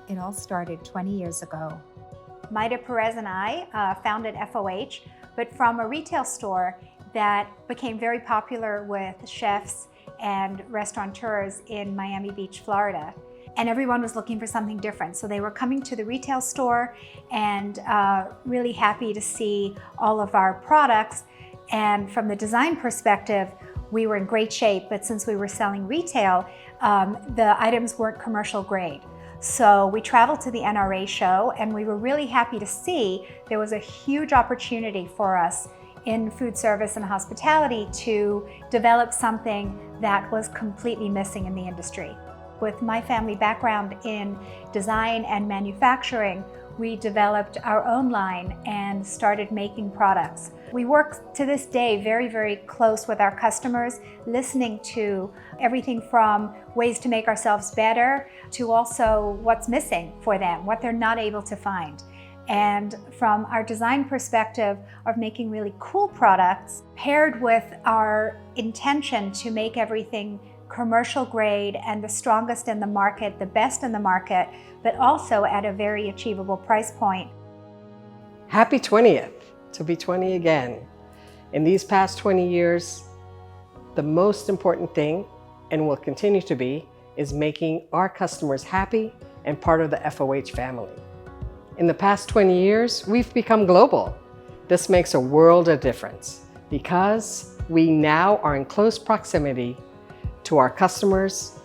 It all started 20 years ago. MAYDA, PEREZ, and I founded FOH, but from a retail store that became very popular with chefs and restaurateurs in Miami Beach, Florida. And everyone was looking for something different. So they were coming to the retail store and really happy to see all of our products. And from the design perspective, we were in great shape, but since we were selling retail, the items weren't commercial grade. So we traveled to the NRA show and we were really happy to see there was a huge opportunity for us in food service and hospitality to develop something that was completely missing in the industry. With my family background in design and manufacturing, we developed our own line and started making products. We work to this day very, very close with our customers, listening to everything from ways to make ourselves better to also what's missing for them, what they're not able to find. And from our design perspective of making really cool products, paired with our intention to make everything commercial grade and the strongest in the market, the best in the market, but also at a very achievable price point. Happy 20th, to be 20 again. In these past 20 years, the most important thing, and will continue to be, is making our customers happy and part of the FOH family. In the past 20 years, we've become global. This makes a world of difference because we now are in close proximity to our customers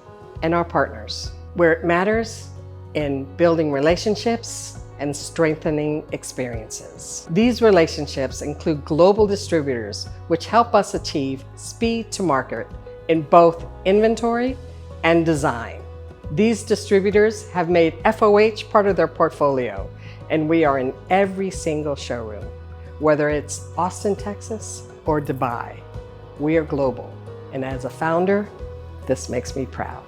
and our partners, where it matters in building relationships and strengthening experiences. These relationships include global distributors, which help us achieve speed to market in both inventory and design. These distributors have made FOH part of their portfolio, and we are in every single showroom. Whether it's Austin, Texas, or Dubai, we are global. And as a founder, this makes me proud.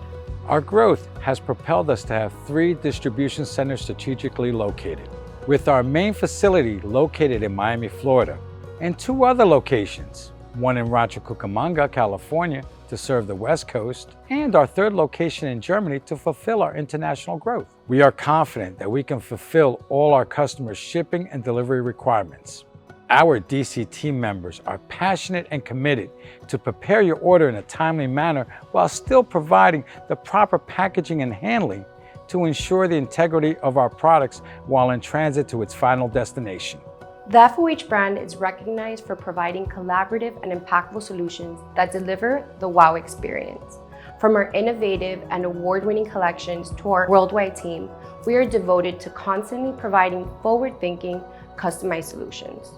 Our growth has propelled us to have 3 distribution centers strategically located, with our main facility located in Miami, Florida, and 2 other locations, one in Rancho Cucamonga, California, to serve the West Coast, and our 3rd location in Germany to fulfill our international growth. We are confident that we can fulfill all our customers' shipping and delivery requirements. Our DC team members are passionate and committed to prepare your order in a timely manner while still providing the proper packaging and handling to ensure the integrity of our products while in transit to its final destination. The FOH brand is recognized for providing collaborative and impactful solutions that deliver the wow experience. From our innovative and award-winning collections to our worldwide team, we are devoted to constantly providing forward-thinking, customized solutions.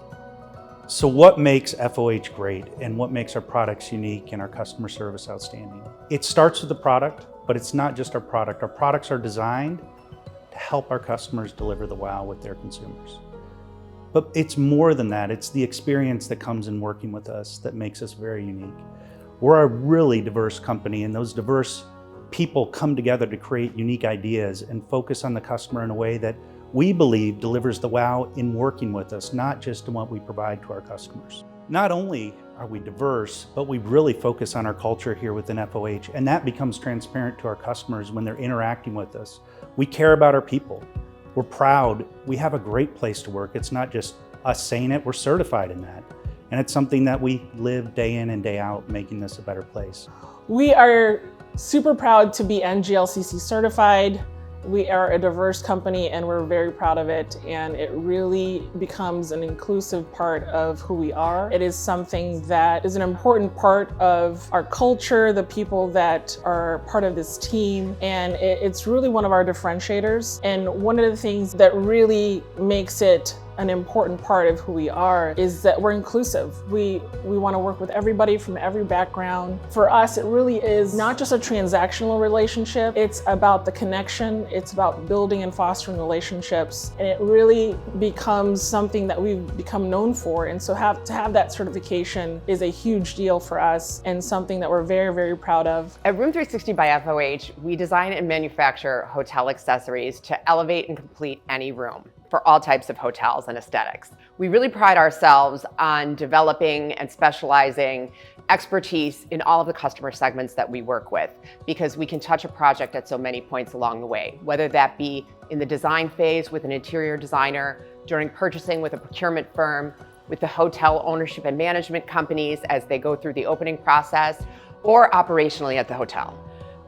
So what makes FOH great and what makes our products unique and our customer service outstanding? It starts with the product, but it's not just our product. Our products are designed to help our customers deliver the wow with their consumers. But it's more than that. It's the experience that comes in working with us that makes us very unique. We're a really diverse company, and those diverse people come together to create unique ideas and focus on the customer in a way that we believe delivers the wow in working with us, not just in what we provide to our customers. Not only are we diverse, but we really focus on our culture here within FOH, and that becomes transparent to our customers when they're interacting with us. We care about our people. We're proud. We have a great place to work. It's not just us saying it, we're certified in that. And it's something that we live day in and day out, making this a better place. We are super proud to be NGLCC certified. We are a diverse company and we're very proud of it, and it really becomes an inclusive part of who we are. It is something that is an important part of our culture, the people that are part of this team, and it's really one of our differentiators. And one of the things that really makes it an important part of who we are is that we're inclusive. We want to work with everybody from every background. For us, it really is not just a transactional relationship, it's about the connection, it's about building and fostering relationships, and it really becomes something that we've become known for. And so to have that certification is a huge deal for us and something that we're very, very proud of. At Room 360 by FOH, we design and manufacture hotel accessories to elevate and complete any room for all types of hotels and aesthetics. We really pride ourselves on developing and specializing expertise in all of the customer segments that we work with, because we can touch a project at so many points along the way, whether that be in the design phase with an interior designer, during purchasing with a procurement firm, with the hotel ownership and management companies as they go through the opening process, or operationally at the hotel.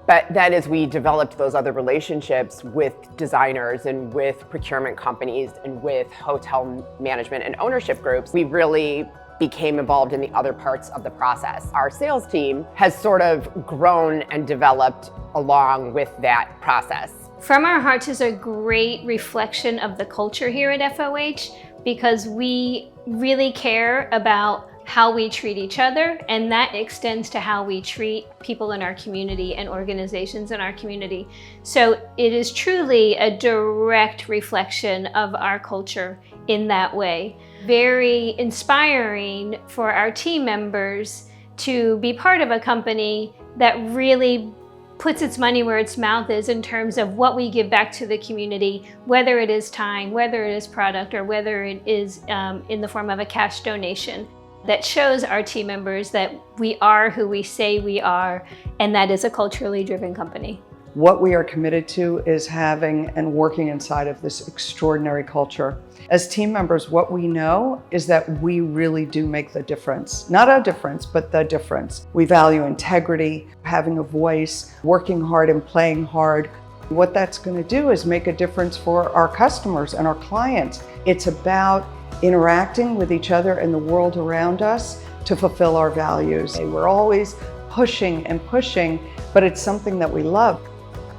But then as we developed those other relationships with designers and with procurement companies and with hotel management and ownership groups, we really became involved in the other parts of the process. Our sales team has sort of grown and developed along with that process. From Our Hearts is a great reflection of the culture here at FOH, because we really care about how we treat each other, and that extends to how we treat people in our community and organizations in our community. So it is truly a direct reflection of our culture in that way. Very inspiring for our team members to be part of a company that really puts its money where its mouth is in terms of what we give back to the community, whether it is time, whether it is product, or whether it is in the form of a cash donation. That shows our team members that we are who we say we are, and that is a culturally driven company. What we are committed to is having and working inside of this extraordinary culture. As team members, what we know is that we really do make the difference. Not a difference, but the difference. We value integrity, having a voice, working hard and playing hard. What that's going to do is make a difference for our customers and our clients. It's about interacting with each other and the world around us to fulfill our values. We're always pushing and pushing, but it's something that we love.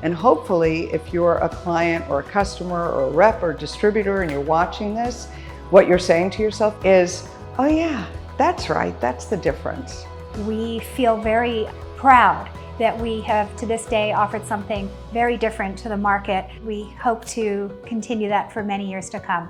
And hopefully, if you're a client or a customer or a rep or distributor and you're watching this, what you're saying to yourself is, oh yeah, that's right, that's the difference. We feel very proud that we have to this day offered something very different to the market. We hope to continue that for many years to come.